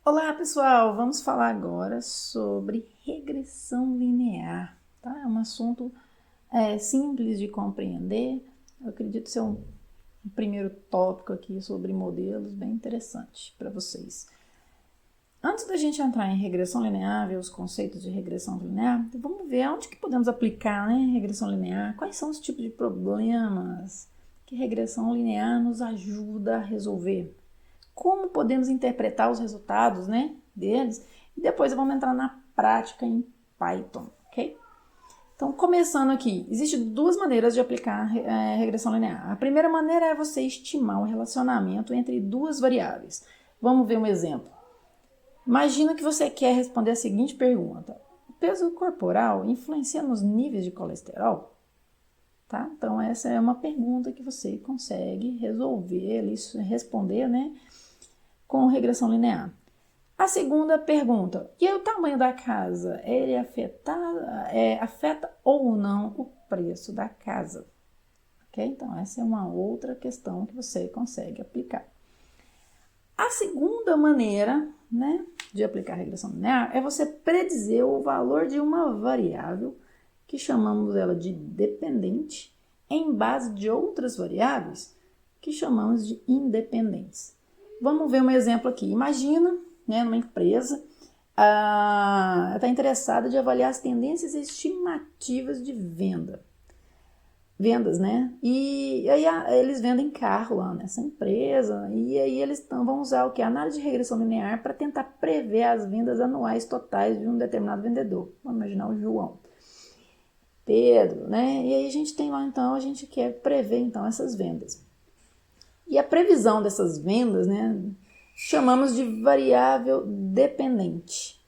Olá, pessoal! Vamos falar agora sobre regressão linear, tá? É um assunto simples de compreender. Eu acredito ser um primeiro tópico aqui sobre modelos bem interessante para vocês. Antes da gente entrar em regressão linear, ver os conceitos de regressão linear, vamos ver onde que podemos aplicar, né, regressão linear, quais são os tipos de problemas que regressão linear nos ajuda a resolver. Como podemos interpretar os resultados, né, deles, e depois vamos entrar na prática em Python, ok? Então, começando aqui, existem duas maneiras de aplicar regressão linear. A primeira maneira é você estimar o relacionamento entre duas variáveis. Vamos ver um exemplo. Imagina que você quer responder a seguinte pergunta: o peso corporal influencia nos níveis de colesterol? Tá? Então, essa é uma pergunta que você consegue resolver, responder, né, com regressão linear. A segunda pergunta: e o tamanho da casa? Ele afeta ou não o preço da casa? Ok? Então, essa é uma outra questão que você consegue aplicar. A segunda maneira, né, de aplicar a regressão linear é você predizer o valor de uma variável, que chamamos ela de dependente, em base de outras variáveis, que chamamos de independentes. Vamos ver um exemplo aqui. Imagina, né, numa empresa, está interessada de avaliar as tendências estimativas de vendas, né? E aí eles vendem carro lá nessa empresa, e aí eles vão usar o que? A análise de regressão linear para tentar prever as vendas anuais totais de um determinado vendedor. Vamos imaginar o João, Pedro, né? E aí a gente tem lá, então, a gente quer prever, então, essas vendas. E a previsão dessas vendas, né, chamamos de variável dependente,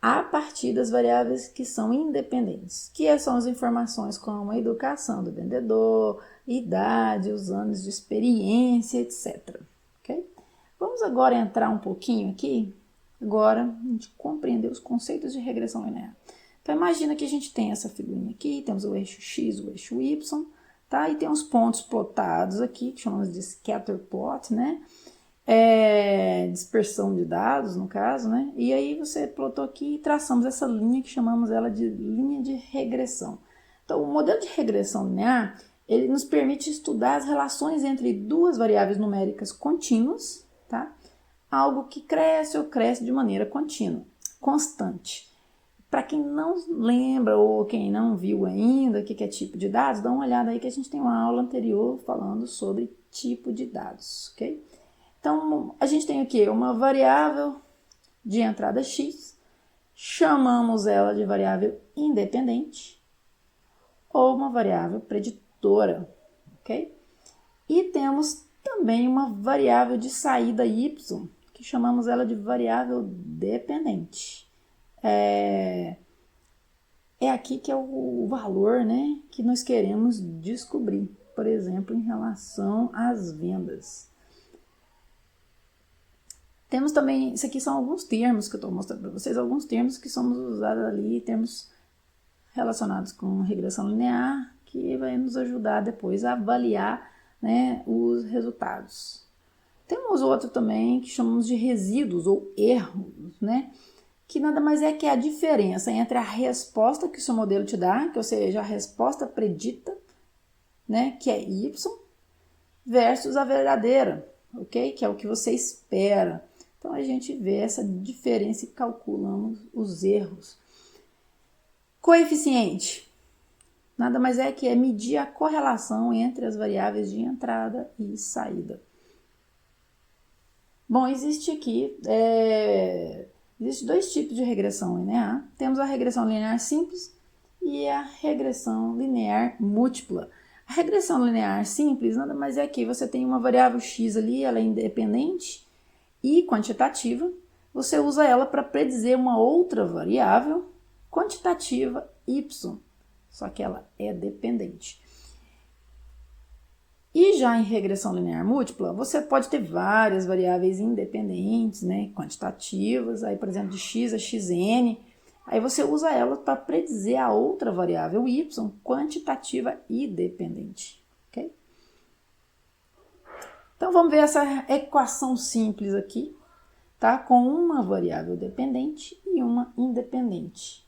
a partir das variáveis que são independentes, que são as informações como a educação do vendedor, idade, os anos de experiência, etc. Okay? Vamos agora entrar um pouquinho aqui, agora a gente compreender os conceitos de regressão linear. Então imagina que a gente tem essa figurinha aqui, temos o eixo X, o eixo Y, tá? E tem uns pontos plotados aqui, que chamamos de scatter plot, né? Dispersão de dados, no caso, né? E aí você plotou aqui e traçamos essa linha que chamamos ela de linha de regressão. Então, o modelo de regressão linear, ele nos permite estudar as relações entre duas variáveis numéricas contínuas, tá? Algo que cresce ou cresce de maneira contínua, constante. Para quem não lembra ou quem não viu ainda o que é tipo de dados, dá uma olhada aí que a gente tem uma aula anterior falando sobre tipo de dados, ok? Então, a gente tem aqui uma variável de entrada x, chamamos ela de variável independente ou uma variável preditora, ok? E temos também uma variável de saída y, que chamamos ela de variável dependente. É aqui que é o valor, né, que nós queremos descobrir, por exemplo, em relação às vendas. Temos também, isso aqui são alguns termos que eu estou mostrando para vocês, alguns termos que somos usados ali, termos relacionados com regressão linear, que vai nos ajudar depois a avaliar, né, os resultados. Temos outro também que chamamos de resíduos ou erros, né, que nada mais é que a diferença entre a resposta que o seu modelo te dá, que ou seja, a resposta predita, né, que é y, versus a verdadeira, ok? Que é o que você espera. Então, a gente vê essa diferença e calculamos os erros. Coeficiente. Nada mais é que medir a correlação entre as variáveis de entrada e saída. Bom, existe aqui, existe dois tipos de regressão linear. Temos a regressão linear simples e a regressão linear múltipla. A regressão linear simples nada mais é que você tem uma variável x ali, ela é independente e quantitativa, você usa ela para predizer uma outra variável quantitativa y, só que ela é dependente. E já em regressão linear múltipla, você pode ter várias variáveis independentes, né, quantitativas, aí por exemplo de x a xn, aí você usa ela para predizer a outra variável y quantitativa e dependente. Okay? Então, vamos ver essa equação simples aqui. tá? Com uma variável dependente e uma independente,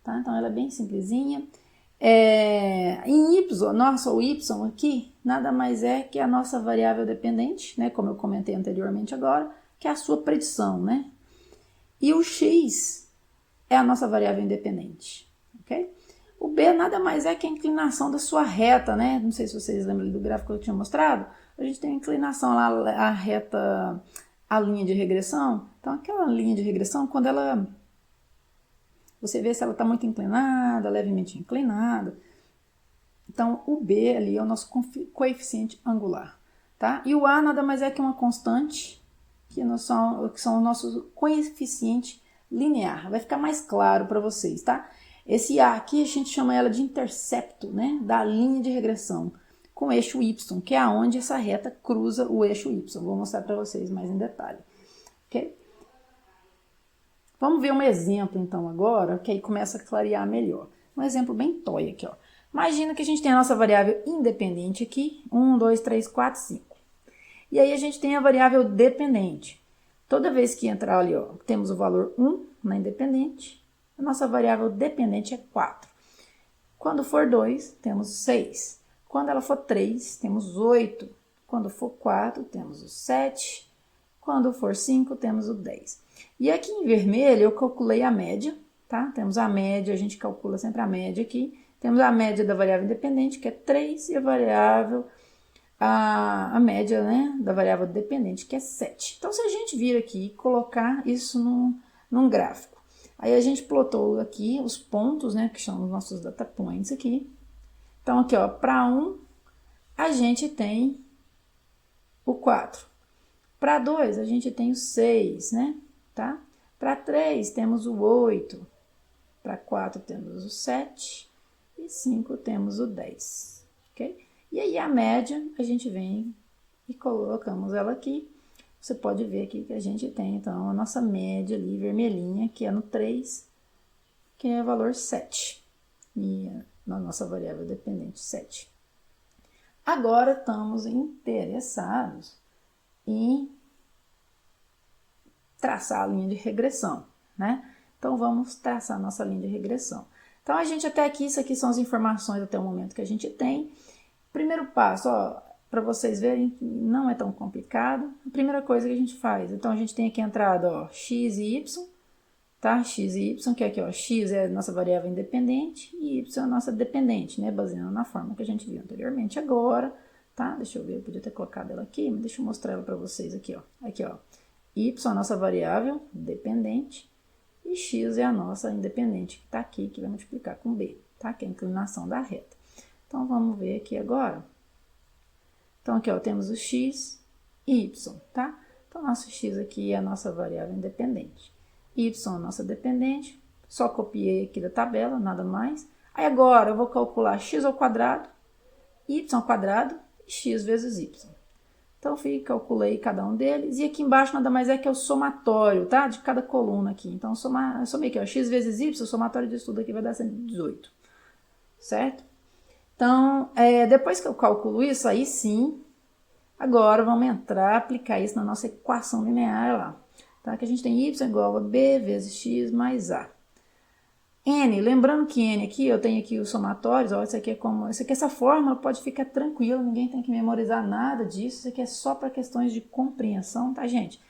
tá? Então, ela é bem simplesinha. Em y, o y aqui, nada mais é que a nossa variável dependente, né? Como eu comentei anteriormente agora, que é a sua predição, né? E o x é a nossa variável independente, ok? O b nada mais é que a inclinação da sua reta, né? Não sei se vocês lembram do gráfico que eu tinha mostrado. A gente tem a inclinação lá, a reta, a linha de regressão. Então, aquela linha de regressão, quando ela... Você vê se ela está muito inclinada, levemente inclinada. Então, o b ali é o nosso coeficiente angular, tá? E o a nada mais é que uma constante, que são o nosso coeficiente linear. Vai ficar mais claro para vocês, tá? Esse a aqui a gente chama ela de intercepto, né? Da linha de regressão com o eixo y, que é aonde essa reta cruza o eixo y. Vou mostrar para vocês mais em detalhe, ok? Vamos ver um exemplo, então, agora, que aí começa a clarear melhor. Um exemplo bem toy aqui, ó. Imagina que a gente tem a nossa variável independente aqui, 1, 2, 3, 4, 5. E aí a gente tem a variável dependente. Toda vez que entrar ali, ó, temos o valor 1 na independente, a nossa variável dependente é 4. Quando for 2, temos 6. Quando ela for 3, temos 8. Quando for 4, temos o 7. Quando for 5, temos o 10. E aqui em vermelho eu calculei a média, tá? Temos a média, a gente calcula sempre a média aqui. Temos a média da variável independente, que é 3, e a variável, a média, né, da variável dependente, que é 7. Então, se a gente vir aqui e colocar isso num gráfico, aí a gente plotou aqui os pontos, né, que são os nossos data points aqui. Então, aqui, ó, para 1, a gente tem o 4. Para 2, a gente tem o 6, né? Tá? Para 3, temos o 8. Para 4, temos o 7. E 5, temos o 10. Ok? E aí, a média, a gente vem e colocamos ela aqui. Você pode ver aqui que a gente tem, então, a nossa média ali, vermelhinha, que é no 3, que é o valor 7. E na nossa variável dependente, 7. Agora, estamos interessados em traçar a linha de regressão, né? Então, vamos traçar a nossa linha de regressão. Então, a gente até aqui, isso aqui são as informações até o momento que a gente tem. Primeiro passo, ó, para vocês verem, não é tão complicado. A primeira coisa que a gente faz, então, a gente tem aqui a entrada, ó, x e y, tá? X e y, que é aqui, ó, x é a nossa variável independente e y é a nossa dependente, né? Baseando na forma que a gente viu anteriormente. Agora, tá? Deixa eu ver, eu podia ter colocado ela aqui, mas deixa eu mostrar ela para vocês aqui, ó. Aqui, ó. Y é a nossa variável dependente e x é a nossa independente, que está aqui, que vai multiplicar com b, tá? Que é a inclinação da reta. Então, vamos ver aqui agora. Então, aqui, ó, temos o x e y, tá? Então, nosso x aqui é a nossa variável independente. Y é a nossa dependente, só copiei aqui da tabela, nada mais. Aí, agora, eu vou calcular x ao quadrado, y ao quadrado e x vezes y. Então, calculei cada um deles. E aqui embaixo nada mais é que é o somatório, tá? De cada coluna aqui. Então, eu somei aqui, ó, x vezes y, o somatório disso tudo aqui vai dar 118. Certo? Então, depois que eu calculo isso, aí sim, agora vamos entrar, aplicar isso na nossa equação linear lá. Tá? Que a gente tem y igual a b vezes x mais a. N, lembrando que N aqui, eu tenho aqui os somatórios, ó, isso aqui essa fórmula pode ficar tranquilo, ninguém tem que memorizar nada disso, isso aqui é só para questões de compreensão, tá, gente?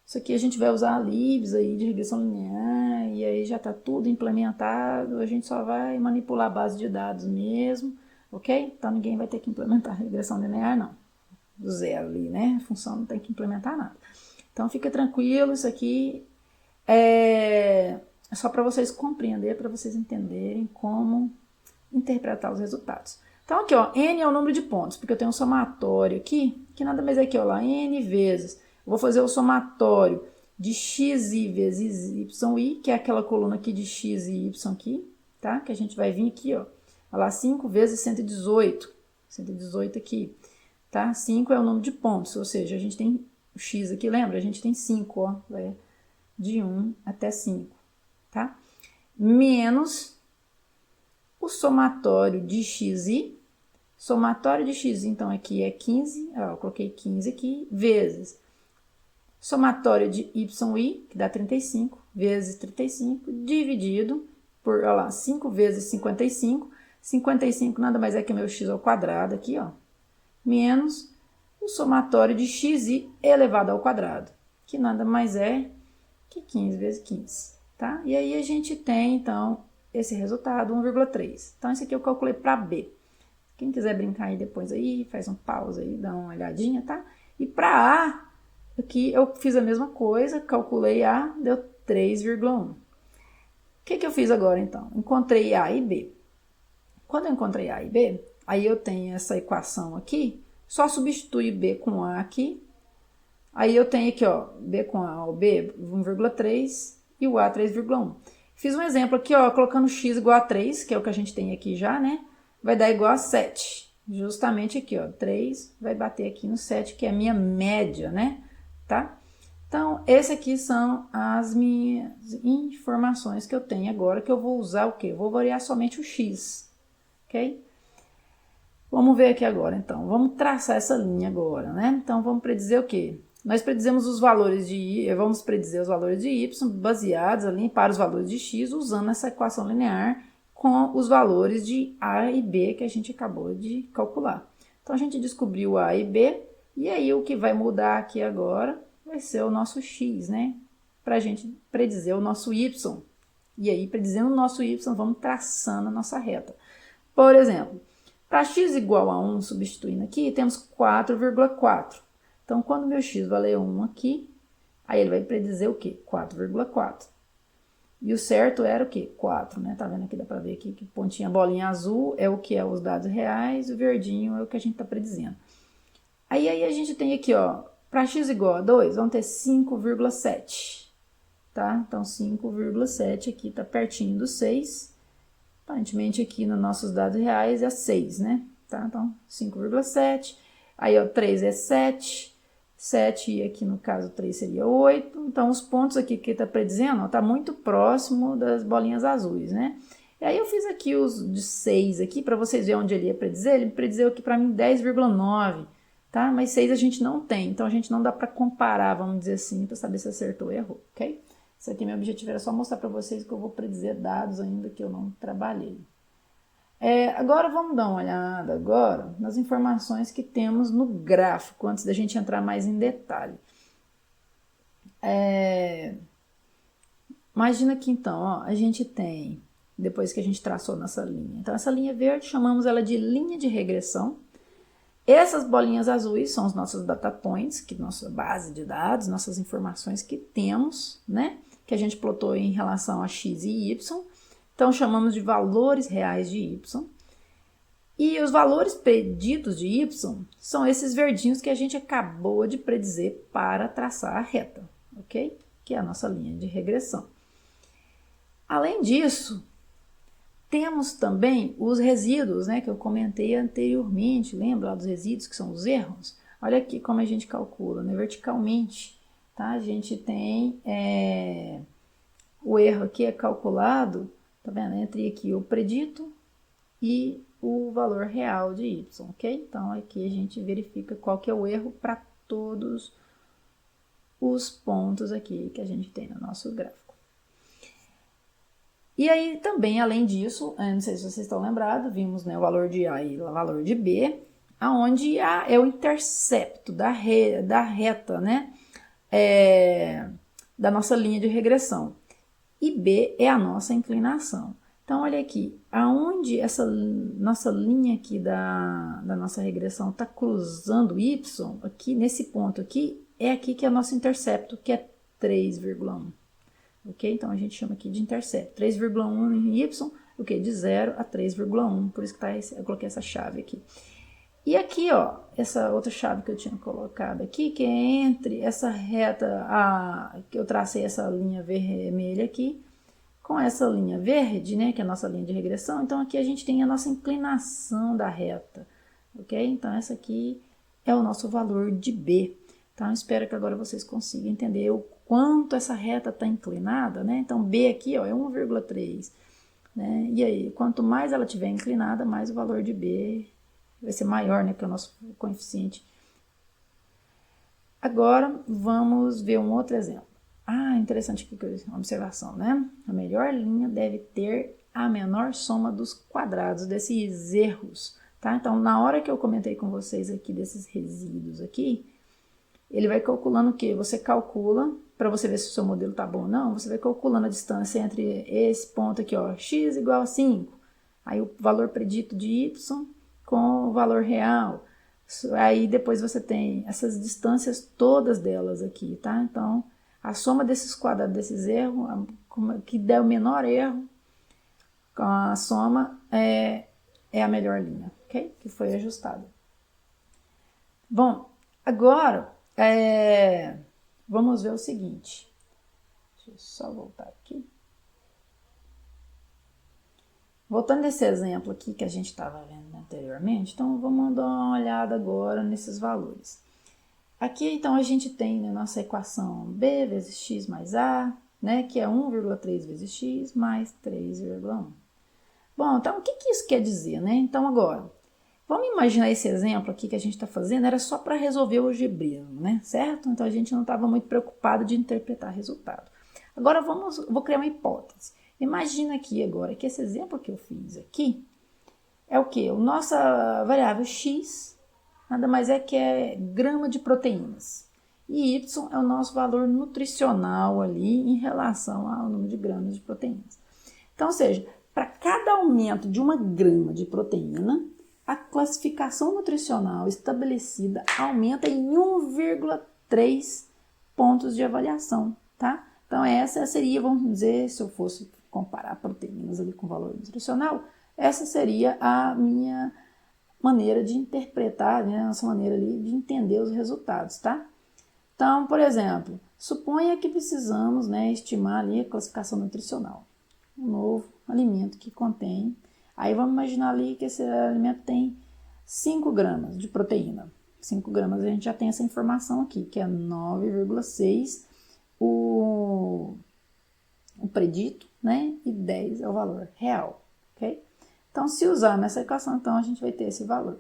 Isso aqui a gente vai usar libs aí de regressão linear, e aí já tá tudo implementado, a gente só vai manipular a base de dados mesmo, ok? Então ninguém vai ter que implementar regressão linear, não. Do zero ali, né? A função não tem que implementar nada. Então fica tranquilo, isso aqui é só para vocês compreenderem, para vocês entenderem como interpretar os resultados. Então aqui, ó, n é o número de pontos, porque eu tenho um somatório aqui, que nada mais é que, ó, lá, n vezes, eu vou fazer o somatório de xi vezes yi, que é aquela coluna aqui de x e y aqui, tá? Que a gente vai vir aqui, ó, lá, 5 vezes 118, 118 aqui, tá? 5 é o número de pontos, ou seja, a gente tem o x aqui, lembra? A gente tem 5, ó, vai de 1 até 5. Tá? Menos o somatório de xi, somatório de x, então aqui é 15, ó, eu coloquei 15 aqui, vezes somatório de y, que dá 35, vezes 35, dividido por, olha lá, 5 vezes 55. 55 nada mais é que meu x ao quadrado aqui, ó, menos o somatório de xi elevado ao quadrado, que nada mais é que 15 vezes 15, tá? E aí a gente tem, então, esse resultado, 1,3. Então, esse aqui eu calculei para B. Quem quiser brincar aí depois aí, faz um pause aí, dá uma olhadinha, tá? E para A, aqui eu fiz a mesma coisa, calculei A, deu 3,1. O que eu fiz agora, então? Encontrei A e B. Quando eu encontrei A e B, aí eu tenho essa equação aqui, só substitui B com A aqui. Aí eu tenho aqui, ó, B com A, o B 1,3 e o A 3,1. Fiz um exemplo aqui, ó, colocando x igual a 3, que é o que a gente tem aqui já, né? Vai dar igual a 7. Justamente aqui, ó, 3 vai bater aqui no 7, que é a minha média, né? Tá? Então, esse aqui são as minhas informações que eu tenho agora, que eu vou usar o quê? Vou variar somente o x, ok? Vamos ver aqui agora, então. Vamos traçar essa linha agora, né? Então, vamos predizer o quê? Nós predizemos os valores de vamos predizer os valores de y baseados ali para os valores de x, usando essa equação linear com os valores de a e b que a gente acabou de calcular. Então, a gente descobriu a e b, e aí o que vai mudar aqui agora vai ser o nosso x, né? Para a gente predizer o nosso y. E aí, predizendo o nosso y, vamos traçando a nossa reta. Por exemplo, para x igual a 1, substituindo aqui, temos 4,4. Então, quando meu x valer 1 aqui, aí ele vai predizer o quê? 4,4. E o certo era o quê? 4, né? Tá vendo aqui? Dá para ver aqui que pontinha, bolinha azul é o que é os dados reais, o verdinho é o que a gente está predizendo. Aí a gente tem aqui, ó, para x igual a 2, vamos ter 5,7, tá? Então, 5,7 aqui tá pertinho do 6. Aparentemente aqui nos nossos dados reais é 6, né? Tá? Então, 5,7. Aí, ó, 3 é 7. 7 e aqui no caso 3 seria 8. Então, os pontos aqui que está predizendo, ó, tá muito próximo das bolinhas azuis, né? E aí eu fiz aqui os de 6 aqui, para vocês verem onde ele ia predizer. Ele prediziu aqui para mim 10,9, tá? Mas 6 a gente não tem, então a gente não dá para comparar, vamos dizer assim, para saber se acertou ou errou, ok? Isso aqui, meu objetivo era só mostrar para vocês que eu vou predizer dados ainda que eu não trabalhei. Agora vamos dar uma olhada agora nas informações que temos no gráfico, antes da gente entrar mais em detalhe. Imagina que então, ó, a gente tem, depois que a gente traçou nossa linha, então essa linha verde chamamos ela de linha de regressão. Essas bolinhas azuis são os nossos data points, que nossa base de dados, nossas informações que temos, né? Que a gente plotou em relação a x e y. Então, chamamos de valores reais de y. E os valores preditos de y são esses verdinhos que a gente acabou de predizer para traçar a reta, ok? Que é a nossa linha de regressão. Além disso, temos também os resíduos, né? Que eu comentei anteriormente. Lembra lá dos resíduos, que são os erros? Olha aqui como a gente calcula, né? Verticalmente, tá? A gente tem o erro aqui é calculado, tá vendo? Entre aqui o predito e o valor real de y, ok? Então, aqui a gente verifica qual que é o erro para todos os pontos aqui que a gente tem no nosso gráfico. E aí, também, além disso, não sei se vocês estão lembrados, vimos, né, o valor de A e o valor de B, aonde A é o intercepto da reta, né? Da nossa linha de regressão. E B é a nossa inclinação. Então, olha aqui, aonde essa nossa linha aqui da nossa regressão está cruzando y, aqui nesse ponto aqui, é aqui que é o nosso intercepto, que é 3,1. Ok? Então, a gente chama aqui de intercepto. 3,1 em y, o quê? De 0 a 3,1. Por isso que eu coloquei essa chave aqui. E aqui, ó, essa outra chave que eu tinha colocado aqui, que é entre essa reta, que eu tracei essa linha vermelha aqui, com essa linha verde, né, que é a nossa linha de regressão. Então, aqui a gente tem a nossa inclinação da reta, ok? Então, essa aqui é o nosso valor de B. Então, espero que agora vocês consigam entender o quanto essa reta está inclinada, né? Então, B aqui, ó, é 1,3, né? E aí, quanto mais ela estiver inclinada, mais o valor de B vai ser maior, né, que é o nosso coeficiente. Agora, vamos ver um outro exemplo. Ah, interessante aqui a observação, né? A melhor linha deve ter a menor soma dos quadrados desses erros, tá? Então, na hora que eu comentei com vocês aqui desses resíduos aqui, ele vai calculando o quê? Você calcula, para você ver se o seu modelo tá bom ou não, você vai calculando a distância entre esse ponto aqui, ó, x igual a 5. Aí o valor predito de y com o valor real. Aí depois você tem essas distâncias todas delas aqui, tá? Então, a soma desses quadrados, desses erros, que der o menor erro, com a soma é a melhor linha, ok? Que foi ajustada. Bom, agora vamos ver o seguinte. Deixa eu só voltar aqui. Voltando nesse exemplo aqui que a gente estava vendo anteriormente, então vamos dar uma olhada agora nesses valores. Aqui, então, a gente tem na nossa equação b vezes x mais a, né, que é 1,3 vezes x mais 3,1. Bom, então, o que isso quer dizer, né? Então, agora, vamos imaginar esse exemplo aqui que a gente está fazendo, era só para resolver o algebrismo, né? Certo? Então, a gente não estava muito preocupado de interpretar resultado. Agora, vou criar uma hipótese. Imagina aqui agora que esse exemplo que eu fiz aqui é o quê? A nossa variável x nada mais é que é grama de proteínas. E y é o nosso valor nutricional ali em relação ao número de gramas de proteínas. Então, ou seja, para cada aumento de 1 grama de proteína, a classificação nutricional estabelecida aumenta em 1,3 pontos de avaliação, tá? Então, essa seria, vamos dizer, se eu fosse comparar proteínas ali com valor nutricional, essa seria a minha maneira de interpretar, né, nossa maneira ali de entender os resultados, tá? Então, por exemplo, suponha que precisamos, né, estimar ali a classificação nutricional. Um novo alimento que contém, aí vamos imaginar ali que esse alimento tem 5 gramas de proteína. 5 gramas a gente já tem essa informação aqui, que é 9,6 o predito, né, e 10 é o valor real, ok? Então, se usar nessa equação, então, a gente vai ter esse valor.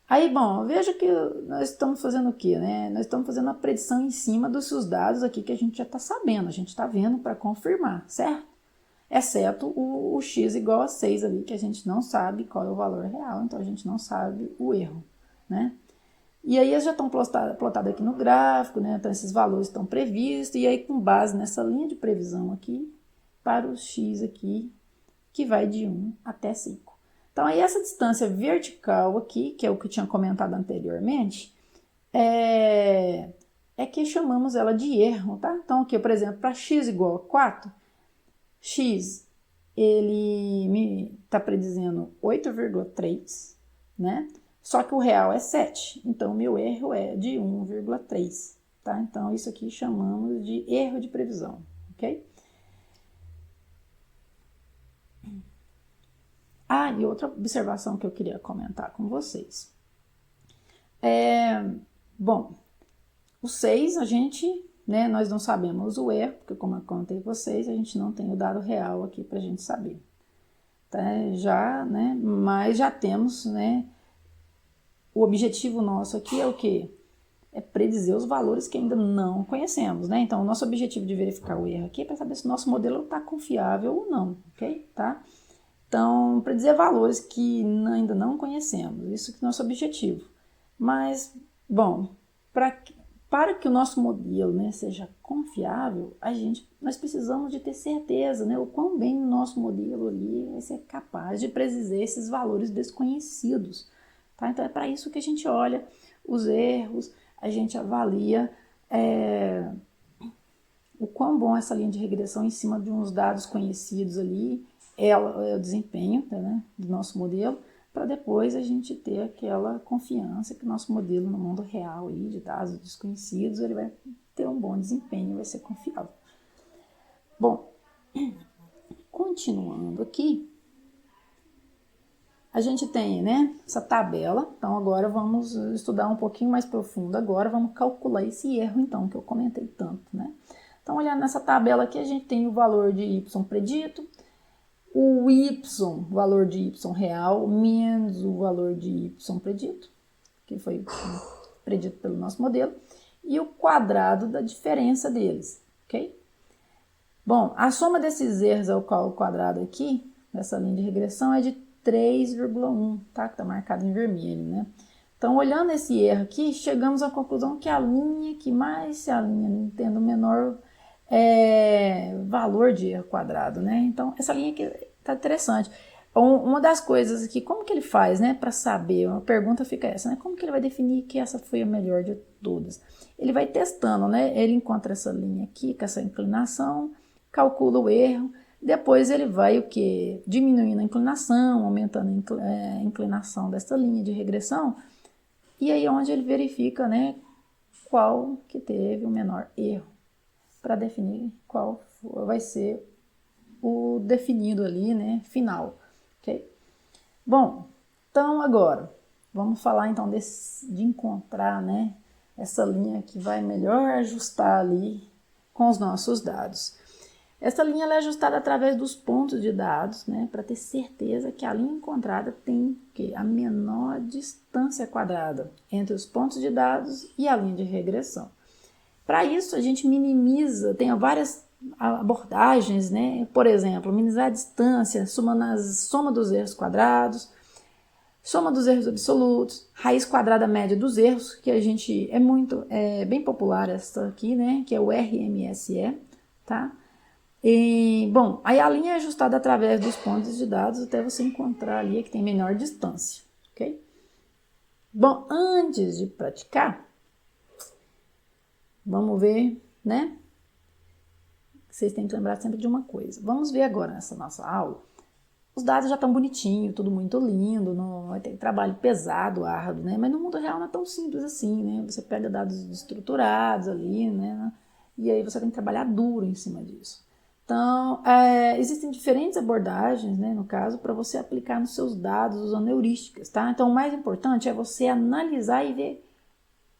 Aí, bom, veja que nós estamos fazendo o quê, né? Nós estamos fazendo a predição em cima dos seus dados aqui que a gente já está sabendo, a gente está vendo para confirmar, certo? Exceto o x igual a 6 ali, que a gente não sabe qual é o valor real, então a gente não sabe o erro, né? E aí eles já estão plotados aqui no gráfico, né? Então esses valores estão previstos, e aí com base nessa linha de previsão aqui, para o x aqui, que vai de 1 até 5. Então, aí essa distância vertical aqui, que é o que eu tinha comentado anteriormente, é que chamamos ela de erro, tá? Então, aqui, por exemplo, para x igual a 4, x, ele me está predizendo 8,3, né? Só que o real é 7, então o meu erro é de 1,3, tá? Então, isso aqui chamamos de erro de previsão, ok? Ah, e outra observação que eu queria comentar com vocês. Bom, o 6 a gente, né, nós não sabemos o erro, porque como eu contei vocês, a gente não tem o dado real aqui para a gente saber. Tá? Mas já temos, né, o objetivo nosso aqui é o quê? É predizer os valores que ainda não conhecemos, né? Então, o nosso objetivo de verificar o erro aqui é para saber se o nosso modelo está confiável ou não, ok? Tá? Então, para dizer valores que ainda não conhecemos, isso que é o nosso objetivo. Mas, bom, para que o nosso modelo, né, seja confiável, nós precisamos de ter certeza, né, o quão bem o nosso modelo ali vai ser capaz de predizer esses valores desconhecidos. Tá? Então, é para isso que a gente olha os erros, a gente avalia o quão bom essa linha de regressão em cima de uns dados conhecidos ali, é o desempenho, né, do nosso modelo, para depois a gente ter aquela confiança que o nosso modelo no mundo real aí, de dados desconhecidos, ele vai ter um bom desempenho, vai ser confiável. Bom, continuando aqui, a gente tem, né, essa tabela. Então agora vamos estudar um pouquinho mais profundo, agora vamos calcular esse erro então que eu comentei tanto, né? Então olhando nessa tabela aqui, a gente tem o valor de y predito, o y, valor de y real, menos o valor de y predito, que foi predito pelo nosso modelo, e o quadrado da diferença deles, ok? Bom, a soma desses erros ao quadrado aqui, nessa linha de regressão, é de 3,1, tá? Que está marcado em vermelho, né? Então, olhando esse erro aqui, chegamos à conclusão que a linha que mais se alinha, tendo o menor valor de erro quadrado, né? Então, essa linha aqui tá interessante. Uma das coisas aqui, como que ele faz, né, para saber? Uma pergunta fica essa, né? Como que ele vai definir que essa foi a melhor de todas? Ele vai testando, né? Ele encontra essa linha aqui com essa inclinação, calcula o erro, depois ele vai o que? Diminuindo a inclinação, aumentando a inclinação dessa linha de regressão, e aí é onde ele verifica, né, qual que teve o menor erro, para definir qual vai ser o definido ali, né, final, ok? Bom, então agora, vamos falar então de encontrar, né, essa linha que vai melhor ajustar ali com os nossos dados. Essa linha ela é ajustada através dos pontos de dados, né, para ter certeza que a linha encontrada tem a menor distância quadrada entre os pontos de dados e a linha de regressão. Para isso, a gente minimiza, tem várias abordagens, né? Por exemplo, minimizar a distância, soma dos erros quadrados, soma dos erros absolutos, raiz quadrada média dos erros, que a gente é bem popular essa aqui, né? Que é o RMSE, tá? Bom, aí a linha é ajustada através dos pontos de dados até você encontrar ali a que tem menor distância, ok? Bom, antes de praticar, vamos ver, né? Vocês têm que lembrar sempre de uma coisa. Vamos ver agora nessa nossa aula. Os dados já estão bonitinhos, tudo muito lindo, não vai ter trabalho pesado, árduo, né? Mas no mundo real não é tão simples assim, né? Você pega dados estruturados ali, né? E aí você tem que trabalhar duro em cima disso. Então, existem diferentes abordagens, né, no caso, para você aplicar nos seus dados usando heurísticas, tá? Então, o mais importante é você analisar e ver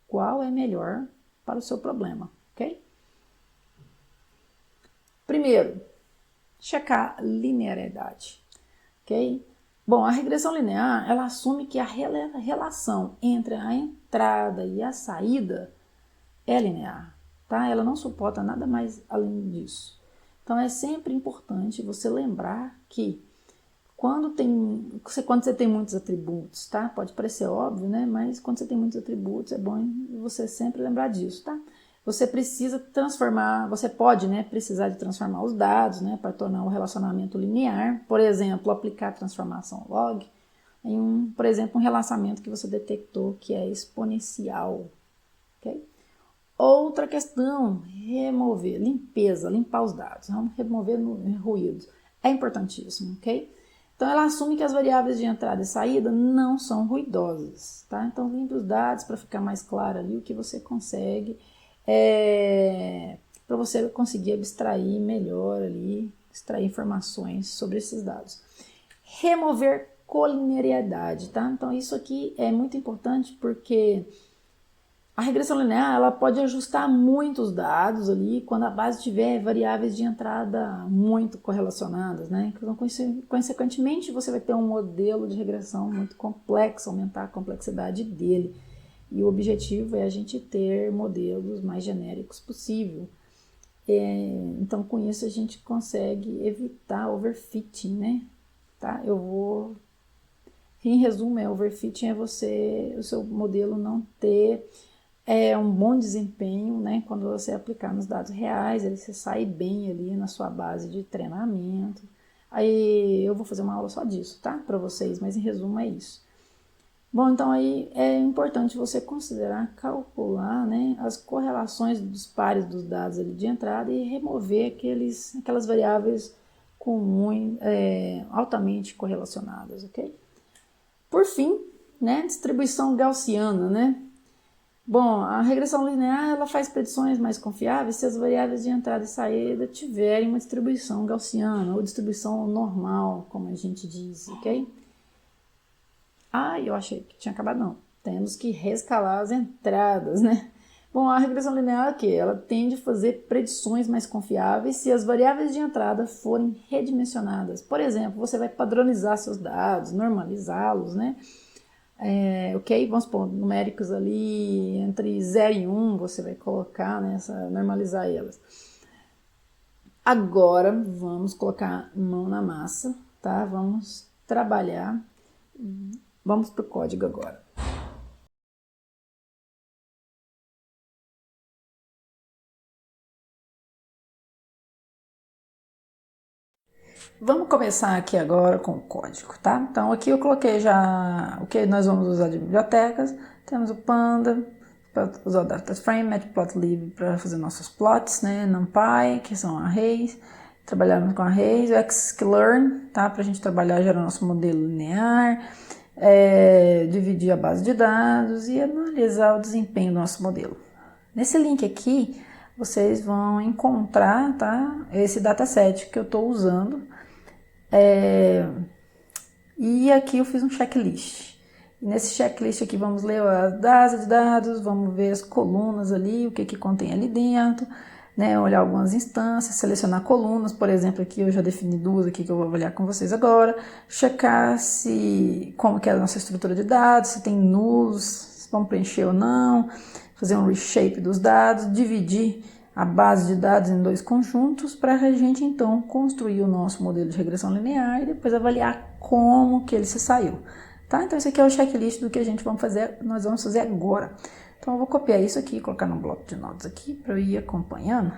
qual é melhor para o seu problema, ok? Primeiro, checar linearidade, ok? Bom, a regressão linear, ela assume que a relação entre a entrada e a saída é linear, tá? Ela não suporta nada mais além disso. Então, é sempre importante você lembrar que quando você tem muitos atributos, tá? Pode parecer óbvio, né? Mas quando você tem muitos atributos, é bom você sempre lembrar disso, tá? Você precisa transformar, você pode, né, precisar de transformar os dados, né, para tornar o relacionamento linear. Por exemplo, aplicar a transformação log em por exemplo, um relacionamento que você detectou que é exponencial, ok? Outra questão, limpar os dados, vamos remover ruídos. É importantíssimo, ok? Então, ela assume que as variáveis de entrada e saída não são ruidosas, tá? Então, limpe os dados para ficar mais claro ali o que você consegue, para você conseguir abstrair melhor ali, extrair informações sobre esses dados. Remover colinearidade, tá? Então, isso aqui é muito importante porque a regressão linear ela pode ajustar muitos dados ali quando a base tiver variáveis de entrada muito correlacionadas, né? Então, consequentemente, você vai ter um modelo de regressão muito complexo, aumentar a complexidade dele. E o objetivo é a gente ter modelos mais genéricos possível. Então, com isso, a gente consegue evitar overfitting, né? Tá? Em resumo, overfitting é o seu modelo não ter um bom desempenho, né, quando você aplicar nos dados reais, você sai bem ali na sua base de treinamento. Aí eu vou fazer uma aula só disso, tá? Para vocês, mas em resumo é isso. Bom, então aí é importante você considerar calcular, né, as correlações dos pares dos dados ali de entrada e remover aquelas variáveis altamente correlacionadas, ok? Por fim, né, distribuição gaussiana, né? Bom, a regressão linear ela faz predições mais confiáveis se as variáveis de entrada e saída tiverem uma distribuição gaussiana ou distribuição normal, como a gente diz, ok? Eu achei que tinha acabado, não. Temos que rescalar as entradas, né? Bom, a regressão linear é o quê? Ela tende a fazer predições mais confiáveis se as variáveis de entrada forem redimensionadas. Por exemplo, você vai padronizar seus dados, normalizá-los, né? ok? Vamos supor, numéricos ali entre 0 e 1, você vai colocar, né, normalizar elas. Agora, vamos colocar mão na massa, tá? Vamos trabalhar. Vamos para o código agora. Vamos começar aqui agora com o código, tá? Então aqui eu coloquei já o que nós vamos usar de bibliotecas. Temos o Panda, para usar o DataFrame, Matplotlib para fazer nossos plots, né? NumPy, que são arrays. Trabalhamos com arrays, o Sklearn, tá? Para a gente trabalhar gerando nosso modelo linear, dividir a base de dados e analisar o desempenho do nosso modelo. Nesse link aqui, vocês vão encontrar, tá? Esse dataset que eu estou usando. E aqui eu fiz um checklist. E nesse checklist aqui vamos ler a base de dados, vamos ver as colunas ali, o que contém ali dentro, né? Olhar algumas instâncias, selecionar colunas, por exemplo, aqui eu já defini duas aqui que eu vou avaliar com vocês agora, checar como que é a nossa estrutura de dados, se tem nulos, se vão preencher ou não, fazer um reshape dos dados, dividir a base de dados em dois conjuntos para a gente então construir o nosso modelo de regressão linear e depois avaliar como que ele se saiu, tá? Então esse aqui é o checklist do que nós vamos fazer agora. Então eu vou copiar isso aqui e colocar no bloco de notas aqui para eu ir acompanhando,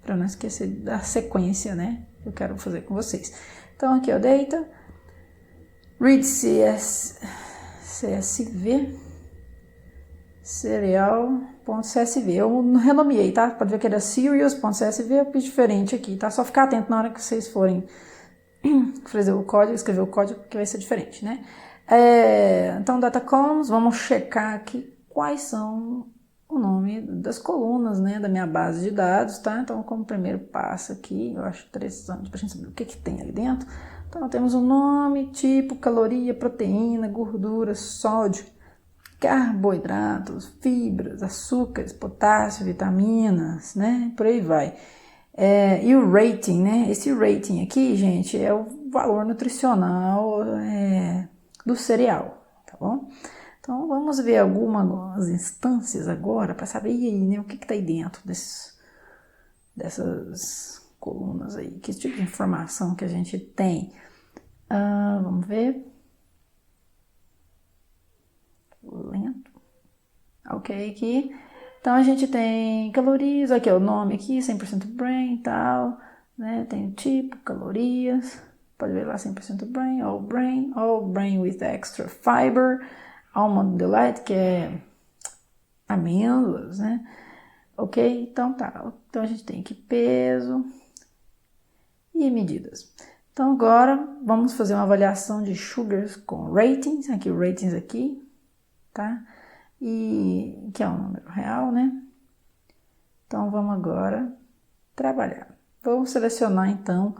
para não esquecer da sequência, né, que eu quero fazer com vocês. Então aqui ó, data, read CSV, serial.csv. Eu renomeei, tá? Pode ver que era serials.csv, eu fiz diferente aqui, tá? Só ficar atento na hora que vocês forem fazer o código, escrever o código, que vai ser diferente, né? Então, data columns, vamos checar aqui quais são o nome das colunas, né, da minha base de dados, tá? Então, como primeiro passo aqui, eu acho interessante pra gente saber o que tem ali dentro. Então, temos o nome, tipo, caloria, proteína, gordura, sódio, carboidratos, fibras, açúcares, potássio, vitaminas, né? Por aí vai. E o rating, né? Esse rating aqui, gente, é o valor nutricional do cereal, tá bom? Então, vamos ver algumas instâncias agora para saber né, o que está aí dentro dessas colunas aí. Que tipo de informação que a gente tem? Vamos ver. Lento. Ok, aqui. Então, a gente tem calorias, aqui é o nome aqui, 100% brain e tal, né? Tem o tipo, calorias, pode ver lá 100% all brain with extra fiber, almond delight, que é amêndoas, né? Ok, então tá. Então, a gente tem aqui peso e medidas. Então, agora, vamos fazer uma avaliação de sugars com ratings, aqui o ratings aqui, tá? E que é um número real, né? Então, vamos agora trabalhar. Vou selecionar, então,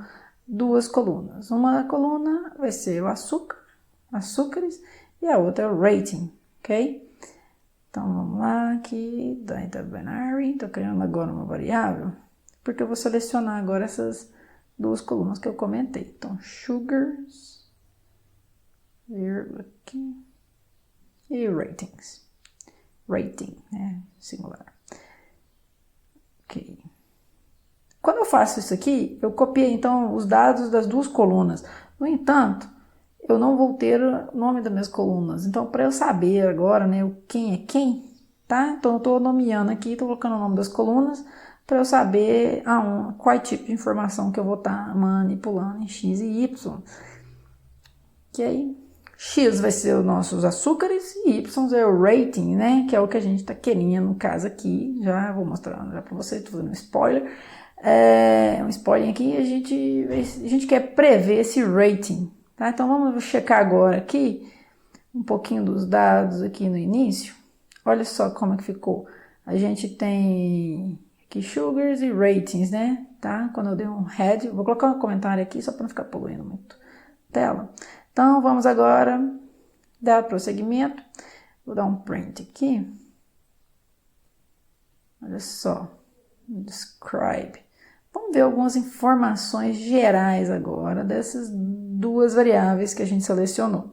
duas colunas. Uma coluna vai ser o açúcares, e a outra é o rating, ok? Então, vamos lá, aqui, data binary, estou criando agora uma variável, porque eu vou selecionar agora essas duas colunas que eu comentei. Então, sugars, aqui, e ratings. Rating, né, singular. Ok. Quando eu faço isso aqui, eu copiei então os dados das duas colunas. No entanto, eu não vou ter o nome das minhas colunas. Então, para eu saber agora, né, quem é quem, tá? Então, eu estou nomeando aqui, estou colocando o nome das colunas para eu saber qual tipo de informação que eu vou estar manipulando em X e Y. Que aí, X vai ser os nossos açúcares e Y é o rating, né? Que é o que a gente está querendo no caso aqui. Já vou mostrar já para vocês, estou fazendo um spoiler. Um spoiler aqui, a gente quer prever esse rating, tá? Então vamos checar agora aqui um pouquinho dos dados aqui no início. Olha só como é que ficou. A gente tem aqui sugars e ratings, né? Tá? Quando eu dei um head, vou colocar um comentário aqui só para não ficar poluindo muito a tela. Então vamos agora dar prosseguimento. Vou dar um print aqui. Olha só. Describe. Vamos ver algumas informações gerais agora dessas duas variáveis que a gente selecionou.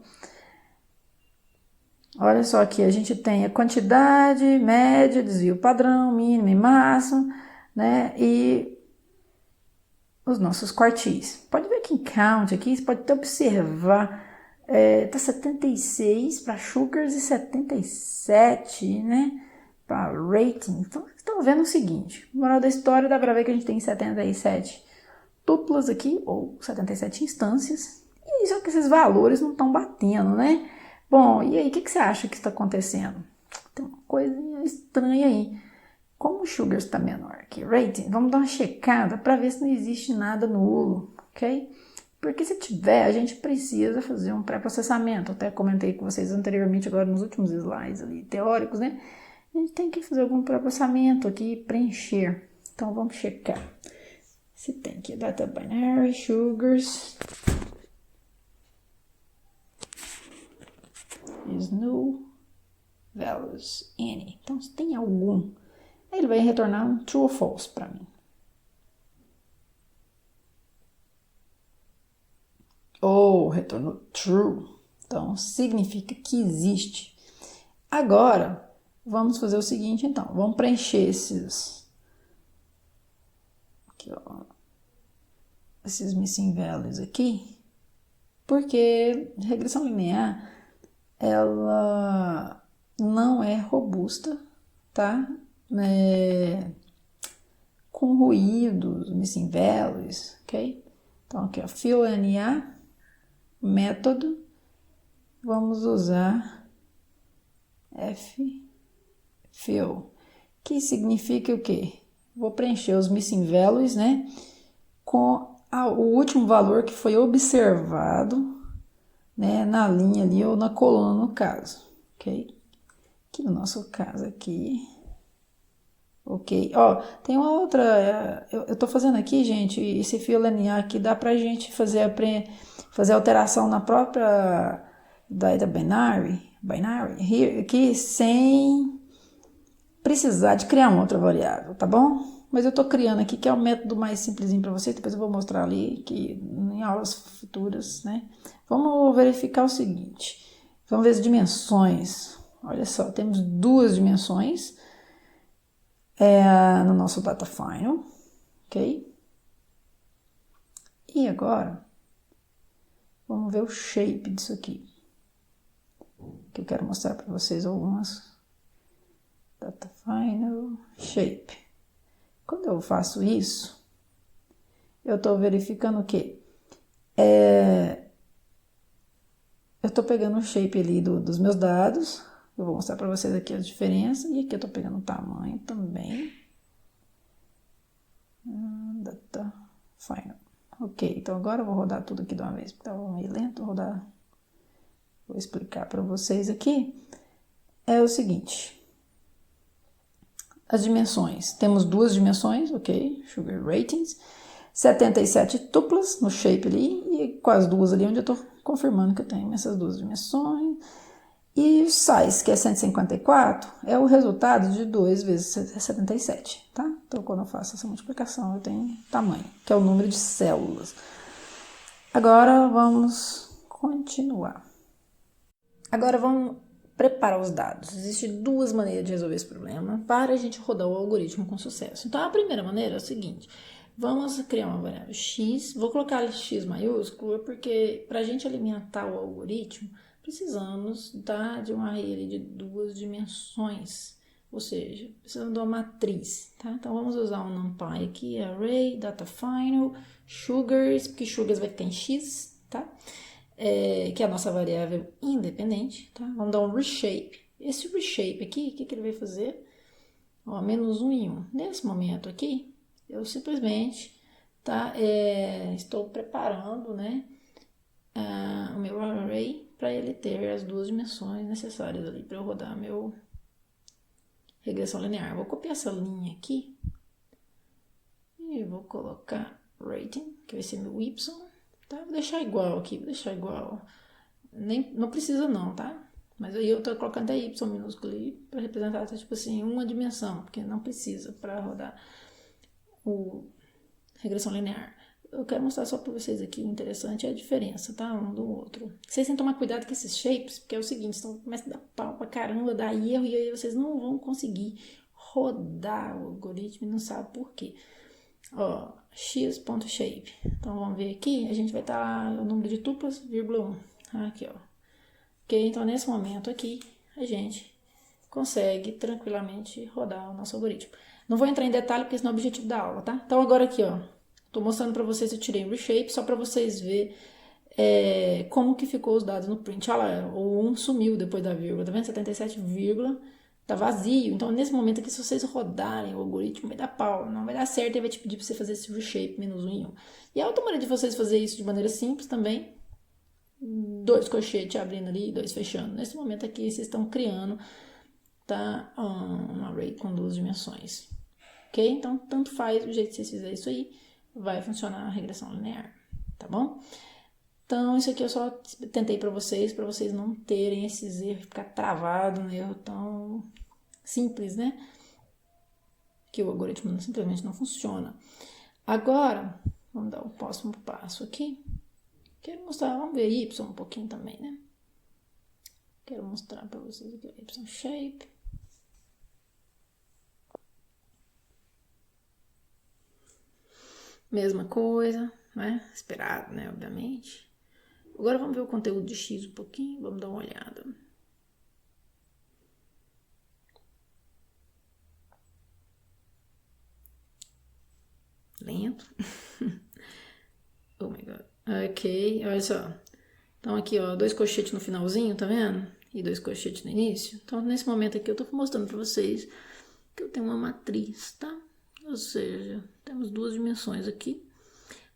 Olha só aqui, a gente tem a quantidade, média, desvio padrão, mínimo e máximo, né? E os nossos quartis. Pode ver que em count aqui, você pode até observar, tá 76 para sugars e 77, né? Para rating. Então, estão vendo o seguinte, moral da história, dá para ver que a gente tem 77 tuplas aqui, ou 77 instâncias, e só que esses valores não estão batendo, né? Bom, e aí, o que você acha que está acontecendo? Tem uma coisinha estranha aí. Como o sugar está menor que rating, vamos dar uma checada para ver se não existe nada nulo, ok? Porque se tiver, a gente precisa fazer um pré-processamento. Até comentei com vocês anteriormente, agora nos últimos slides ali, teóricos, né? A gente tem que fazer algum pré-processamento aqui, preencher. Então, vamos checar. Se tem aqui data binary, sugars, is null, values, any. Então, se tem algum, ele vai retornar um true ou false para mim. Ou retornou true. Então, significa que existe. Agora, vamos fazer o seguinte, então. Vamos preencher esses... Aqui, ó. Esses missing values aqui. Porque regressão linear, ela não é robusta, tá? Com ruídos, missing values, ok? Então, aqui, ó, fill_na, método, vamos usar fill, que significa o quê? Vou preencher os missing values, né, com o último valor que foi observado, né, na linha ali ou na coluna no caso, ok? Aqui no nosso caso aqui, ok? Ó, tem uma outra, eu tô fazendo aqui, gente, esse fio linear aqui dá pra gente fazer alteração na própria data binary here, aqui sem precisar de criar uma outra variável, tá bom? Mas eu tô criando aqui, que é o método mais simplesinho para você, depois eu vou mostrar ali, que em aulas futuras, né? Vamos verificar o seguinte, vamos ver as dimensões. Olha só, temos duas dimensões no nosso data final, ok? E agora, vamos ver o shape disso aqui, que eu quero mostrar para vocês algumas. Data final, shape. Quando eu faço isso, eu estou verificando o quê? Eu estou pegando o shape ali dos meus dados. Eu vou mostrar para vocês aqui a diferença. E aqui eu estou pegando o tamanho também. Data final. Ok, então agora eu vou rodar tudo aqui de uma vez, porque estava meio lento. Vou explicar para vocês aqui. É o seguinte. As dimensões. Temos duas dimensões, ok? Sugar ratings. 77 tuplas no shape ali. E com as duas ali, onde eu estou confirmando que eu tenho essas duas dimensões. E o size, que é 154, é o resultado de 2 vezes 77, tá? Então, quando eu faço essa multiplicação, eu tenho tamanho, que é o número de células. Agora, vamos continuar. Agora, vamos preparar os dados. Existem duas maneiras de resolver esse problema para a gente rodar o algoritmo com sucesso. Então, a primeira maneira é o seguinte. Vamos criar uma variável x, vou colocar x maiúsculo, porque para a gente alimentar o algoritmo, precisamos de um array de duas dimensões, ou seja, precisamos de uma matriz, tá? Então, vamos usar um NumPy aqui, array, data final, sugars, porque sugars vai ter em x, tá? Que é a nossa variável independente, tá? Vamos dar um reshape. Esse reshape aqui, o que ele vai fazer? Ó, menos 1 em 1. Nesse momento aqui, eu simplesmente estou preparando, né, o meu array para ele ter as duas dimensões necessárias ali para eu rodar meu regressão linear. Vou copiar essa linha aqui e vou colocar rating, que vai ser meu y, tá? Vou deixar igual aqui, vou deixar igual. Não precisa não, tá? Mas aí eu tô colocando até y minúsculo ali para representar, tipo assim, uma dimensão, porque não precisa para rodar o regressão linear. eu quero mostrar só para vocês aqui, o interessante é a diferença, tá? Um do outro. Vocês têm que tomar cuidado com esses shapes, porque é o seguinte, então começa a dar pau pra caramba, dá erro, e aí vocês não vão conseguir rodar o algoritmo e não sabe por quê. Ó, x.shape. Então vamos ver aqui, a gente vai estar o número de tuplas, vírgula 1. Aqui, ó. Ok? Então nesse momento aqui, a gente consegue tranquilamente rodar o nosso algoritmo. Não vou entrar em detalhe porque esse não é o objetivo da aula, tá? Então agora aqui, ó, tô mostrando para vocês, eu tirei o reshape só para vocês verem como que ficou os dados no print. Olha lá, o 1 sumiu depois da vírgula, tá vendo? 77, tá vazio. Então nesse momento aqui, se vocês rodarem o algoritmo, vai dar pau, não vai dar certo, ele vai te pedir para você fazer esse reshape menos 1 em 1. E a outra maneira de vocês fazer isso de maneira simples também, 2 colchetes abrindo ali e 2 fechando. Nesse momento aqui, vocês estão criando, tá, um array com 2 dimensões. Ok? Então, tanto faz o jeito que vocês fizerem isso aí, vai funcionar a regressão linear, tá bom? Então, isso aqui eu só tentei para vocês não terem esses erros, ficar travado no erro tão simples, né? Que o algoritmo simplesmente não funciona. Agora, vamos dar o próximo passo aqui. Quero mostrar, vamos ver Y um pouquinho também, né? Quero mostrar para vocês aqui o Y shape. Mesma coisa, né? Esperado, né? Obviamente. Agora vamos ver o conteúdo de X um pouquinho, vamos dar uma olhada. Lento. Oh my god. Ok, olha só. Então aqui, ó, 2 colchetes no finalzinho, tá vendo? E 2 colchetes no início. Então nesse momento aqui eu tô mostrando pra vocês que eu tenho uma matriz, tá? Ou seja, temos 2 dimensões aqui.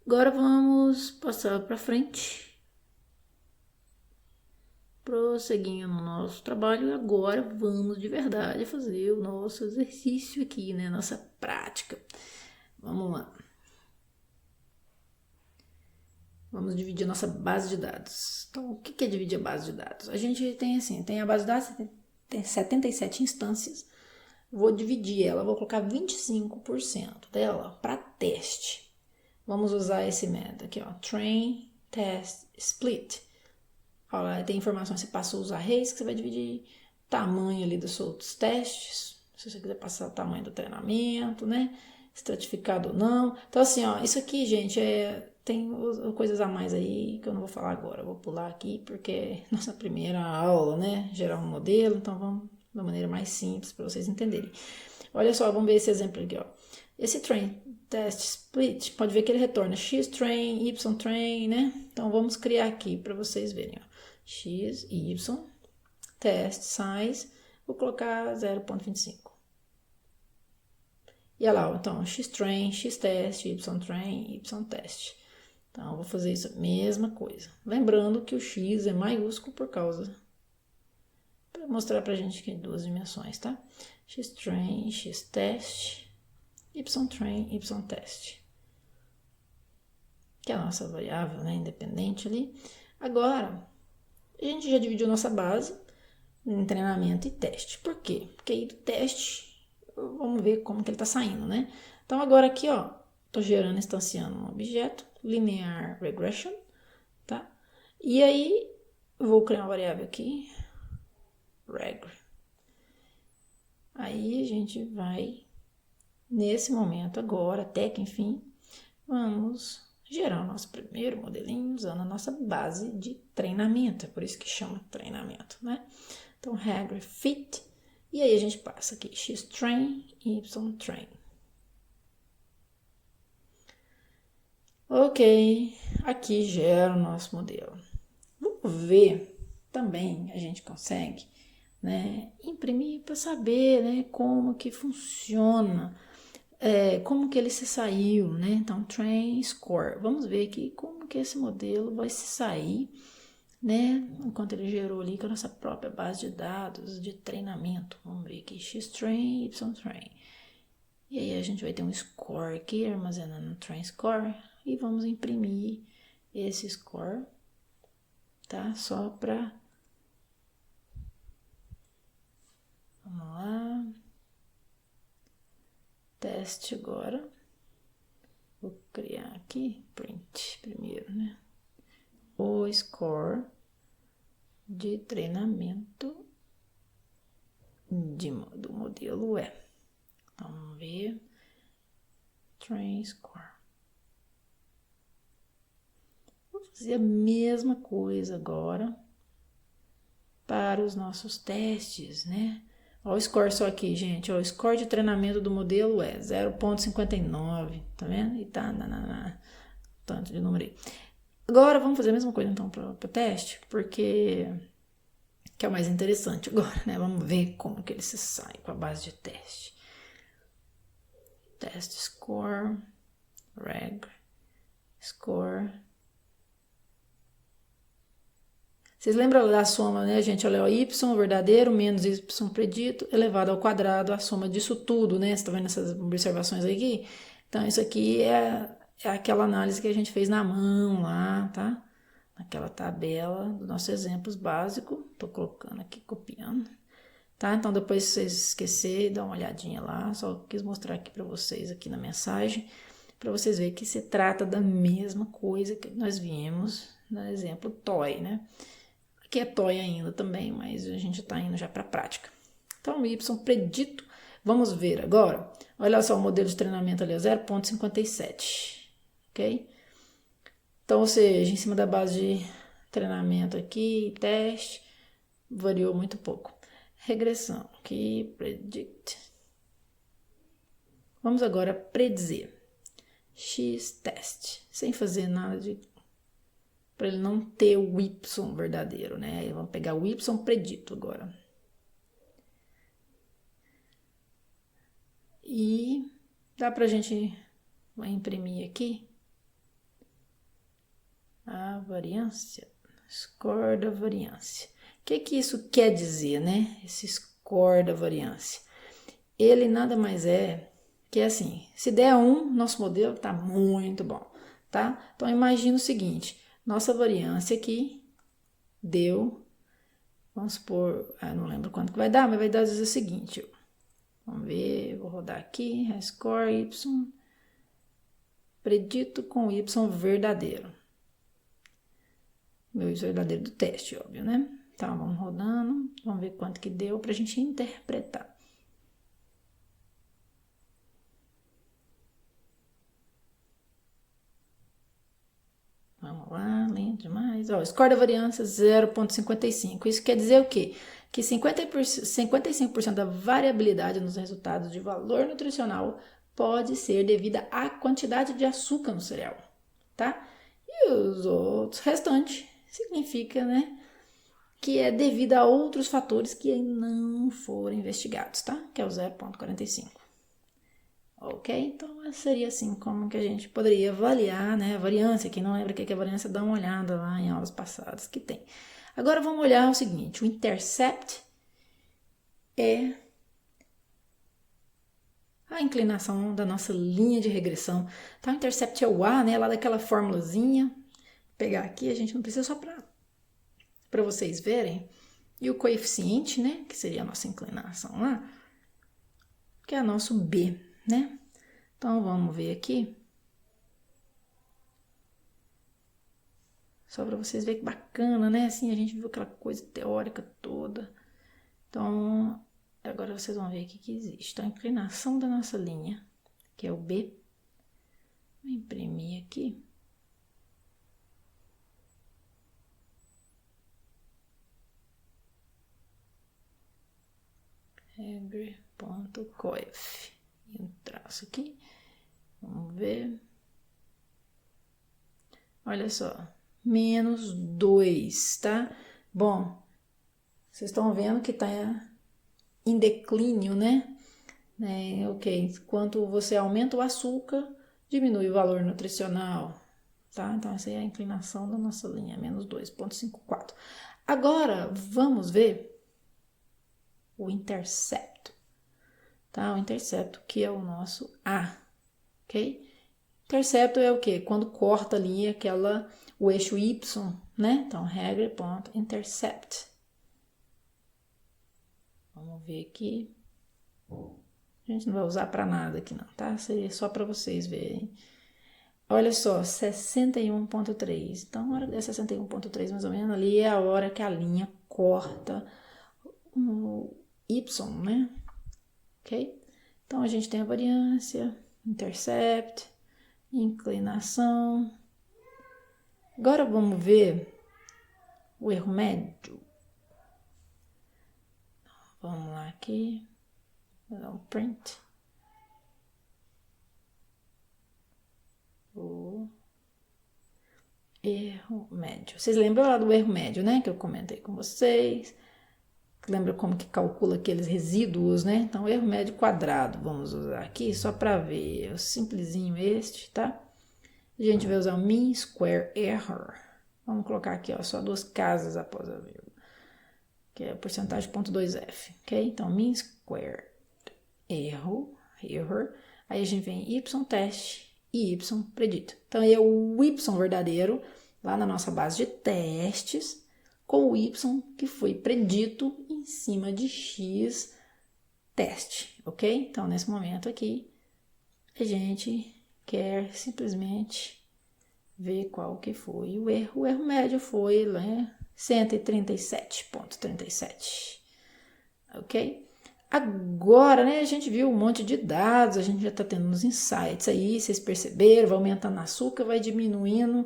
Agora vamos passar pra frente. Prosseguindo no nosso trabalho, agora vamos de verdade fazer o nosso exercício aqui, né? Nossa prática. Vamos lá. Vamos dividir a nossa base de dados. Então, o que é dividir a base de dados? A gente tem assim, tem a base de dados, tem 77 instâncias. Vou dividir ela, vou colocar 25% dela para teste. Vamos usar esse método aqui, ó, train, test, split. Olha, tem informações, você passou os arrays que você vai dividir, tamanho ali dos seus testes, se você quiser passar o tamanho do treinamento, né? Estratificado ou não. Então, assim, ó, isso aqui, gente, tem coisas a mais aí que eu não vou falar agora. Eu vou pular aqui porque é nossa primeira aula, né? Gerar um modelo, então vamos de uma maneira mais simples para vocês entenderem. Olha só, vamos ver esse exemplo aqui, ó. Esse train test split, pode ver que ele retorna x train, y train, né? Então vamos criar aqui para vocês verem, ó. X, y, test size, vou colocar 0.25. E olha lá, então, x-train, x-test, y-train, y-test. Então, vou fazer isso, a mesma coisa. Lembrando que o x é maiúsculo por causa... Para mostrar pra gente que é 2 dimensões, tá? X-train, x-test, y-train, y-test. Que é a nossa variável, né, independente ali. Agora, a gente já dividiu nossa base em treinamento e teste. Por quê? Porque aí do teste... Vamos ver como que ele está saindo, né? Então, agora aqui, ó, tô gerando, instanciando um objeto, linear regression, tá? E aí, vou criar uma variável aqui, reg. Aí, a gente vai, nesse momento agora, até que enfim, vamos gerar o nosso primeiro modelinho usando a nossa base de treinamento. É por isso que chama treinamento, né? Então, reg fit. E aí a gente passa aqui x-train e y-train. Ok, aqui gera o nosso modelo. Vamos ver também, a gente consegue, né, imprimir para saber, né, como que funciona, como que ele se saiu, né? Então, train score. Vamos ver aqui como que esse modelo vai se sair, né? Enquanto ele gerou ali com a nossa própria base de dados de treinamento. Vamos ver aqui, x-train, y-train. E aí a gente vai ter um score aqui, armazenando no train score. E vamos imprimir esse score, tá? Só para... Vamos lá. Teste agora. Vou criar aqui, print primeiro, né? O score de treinamento do modelo E. Vamos ver. Train score. Vou fazer a mesma coisa agora para os nossos testes, né? Olha o score só aqui, gente. Olha o score de treinamento do modelo é 0,59. Tá vendo? E tá tanto de número aí. Agora vamos fazer a mesma coisa então para o teste, porque que é o mais interessante agora, né? Vamos ver como que ele se sai com a base de teste. Test score, reg, score. Vocês lembram da soma, né, gente? Olha, ó, y verdadeiro menos y predito elevado ao quadrado, a soma disso tudo, né? Você tá vendo essas observações aqui? Então, isso aqui é aquela análise que a gente fez na mão lá, tá? Naquela tabela dos nossos exemplos básicos. Tô colocando aqui, copiando. Tá? Então, depois se vocês esquecerem, dá uma olhadinha lá. Só quis mostrar aqui para vocês, aqui na mensagem, para vocês verem que se trata da mesma coisa que nós vimos no exemplo TOEI, né? Aqui é TOEI ainda também, mas a gente está indo já para a prática. Então, o Y predito, vamos ver agora. Olha só o modelo de treinamento ali, 0,57, ok? Então, ou seja, em cima da base de treinamento aqui, teste, variou muito pouco. Regressão, aqui, predict. Vamos agora predizer. X-test, sem fazer nada de... para ele não ter o Y verdadeiro, né? Vamos pegar o Y predito agora. E dá pra gente imprimir aqui a variância, score da variância. O que isso quer dizer, né? Esse score da variância. Ele nada mais é que assim, se der 1, nosso modelo tá muito bom, tá? Então imagina o seguinte, nossa variância aqui deu, vamos supor, não lembro quanto que vai dar, mas vai dar o seguinte, ó. Vamos ver, vou rodar aqui, score y, predito com y verdadeiro. Meu y verdadeiro do teste, óbvio, né? Então, vamos rodando, vamos ver quanto que deu pra gente interpretar. Vamos lá, lento demais. Ó, score da variância 0,55. Isso quer dizer o quê? Que 55% da variabilidade nos resultados de valor nutricional pode ser devida à quantidade de açúcar no cereal, tá? E os outros restantes significa, né, que é devido a outros fatores que não foram investigados, tá? Que é o 0,45. Ok? Então, seria assim como que a gente poderia avaliar, né, a variância. Quem não lembra o que é a variância, dá uma olhada lá em aulas passadas que tem. Agora, vamos olhar o seguinte, o intercept é a inclinação da nossa linha de regressão. Tá? O intercept é o A, né, lá daquela formulazinha. Vou pegar aqui, a gente não precisa só para vocês verem. E o coeficiente, né, que seria a nossa inclinação lá, que é nosso B, né? Então, vamos ver aqui. Só para vocês verem que bacana, né? Assim, a gente viu aquela coisa teórica toda. Então, agora vocês vão ver o que existe. Então, a inclinação da nossa linha, que é o B. Vou imprimir aqui. Regre.coef. E um traço aqui. Vamos ver. Olha só. Menos 2, tá? Bom, vocês estão vendo que tá em declínio, né? Ok, quanto você aumenta o açúcar, diminui o valor nutricional, tá? Então, essa é a inclinação da nossa linha, menos 2,54. Agora, vamos ver o intercepto, tá? O intercepto, que é o nosso A, ok? Intercepto é o quê? Quando corta a linha, o eixo Y, né? Então, regra.intercept. Vamos ver aqui. A gente não vai usar para nada aqui não, tá? Seria só para vocês verem. Olha só, 61,3. Então, a hora de 61,3 mais ou menos ali é a hora que a linha corta o Y, né? Ok? Então, a gente tem a variância, intercept, inclinação. Agora, vamos ver o erro médio. Vamos lá aqui, vou dar um print. O erro médio. Vocês lembram lá do erro médio, né? Que eu comentei com vocês. Lembra como que calcula aqueles resíduos, né? Então, erro médio quadrado, vamos usar aqui só para ver. O simplesinho este, tá? A gente vai usar o mean square error. Vamos colocar aqui, ó, só duas casas após a vírgula, que é a porcentagem 0,2f, ok? Então, mean square error. Aí a gente vem y teste e y predito. Então, é o y verdadeiro lá na nossa base de testes com o y que foi predito em cima de x teste, ok? Então, nesse momento aqui, a gente quer simplesmente ver qual que foi o erro. O erro médio foi, né, 137,37, ok? Agora, né, a gente viu um monte de dados, a gente já está tendo uns insights aí, vocês perceberam, vai aumentando açúcar, vai diminuindo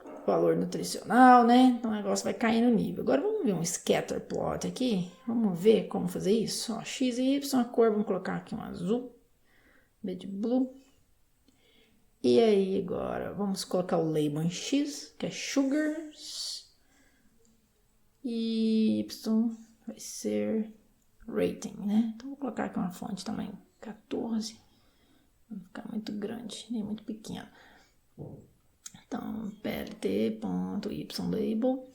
o valor nutricional, né? Então o negócio vai caindo no nível. Agora vamos ver um scatter plot aqui, vamos ver como fazer isso. Ó, x e y, a cor, vamos colocar aqui um azul, B de blue. E aí agora vamos colocar o label em x, que é sugars, e y vai ser rating, né? Então vou colocar aqui uma fonte tamanho 14, não vai ficar muito grande, nem muito pequeno. Então, plt.ylabel,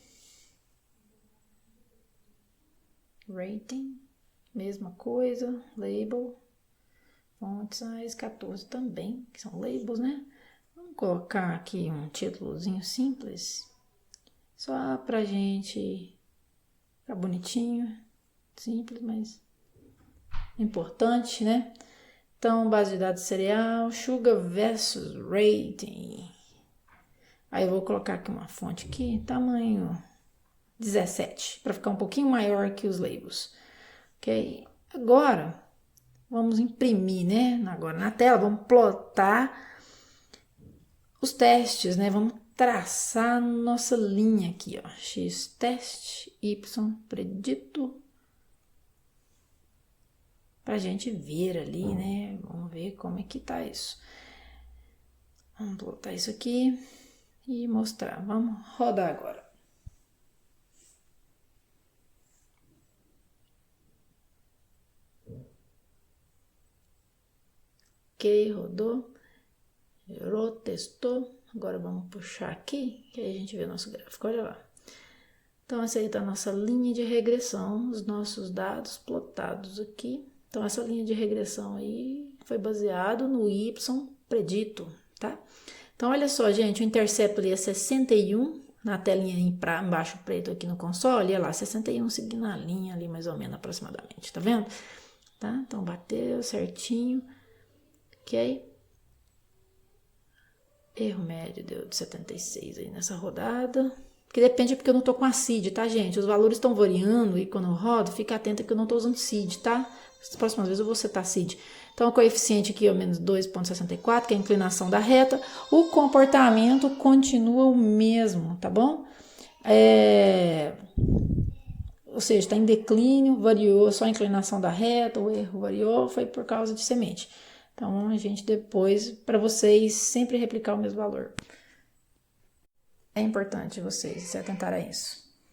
rating, mesma coisa, label, font size 14 também, que são labels, né? Vamos colocar aqui um títulozinho simples, só pra gente ficar bonitinho, simples, mas importante, né? Então, base de dados cereal, sugar versus rating. Aí eu vou colocar aqui uma fonte aqui, tamanho 17, para ficar um pouquinho maior que os labels. Ok? Agora, vamos imprimir, né? Agora na tela, vamos plotar os testes, né? Vamos traçar nossa linha aqui, ó. X teste, Y predito. Pra gente ver ali, né? Vamos ver como é que tá isso. Vamos plotar isso aqui e mostrar. Vamos rodar agora. Ok, rodou. Gerou, testou. Agora vamos puxar aqui, que aí a gente vê o nosso gráfico. Olha lá. Então, essa aí tá a nossa linha de regressão, os nossos dados plotados aqui. Então, essa linha de regressão aí foi baseado no Y predito, tá? Então, olha só, gente, o intercepto ali é 61, na telinha embaixo preto aqui no console, olha lá, 61 seguindo a linha ali, mais ou menos, aproximadamente, tá vendo? Tá? Então, bateu certinho, ok? Erro médio deu de 76 aí nessa rodada. Que depende porque eu não tô com a seed, tá, gente? Os valores estão variando e quando eu rodo, fica atenta que eu não tô usando seed, tá? As próximas vezes eu vou setar seed. Então, o coeficiente aqui é o menos 2,64, que é a inclinação da reta. O comportamento continua o mesmo, tá bom? Ou seja, está em declínio, variou só a inclinação da reta, o erro variou, foi por causa de semente. Então, a gente depois, para vocês, sempre replicar o mesmo valor. É importante vocês se atentarem a isso.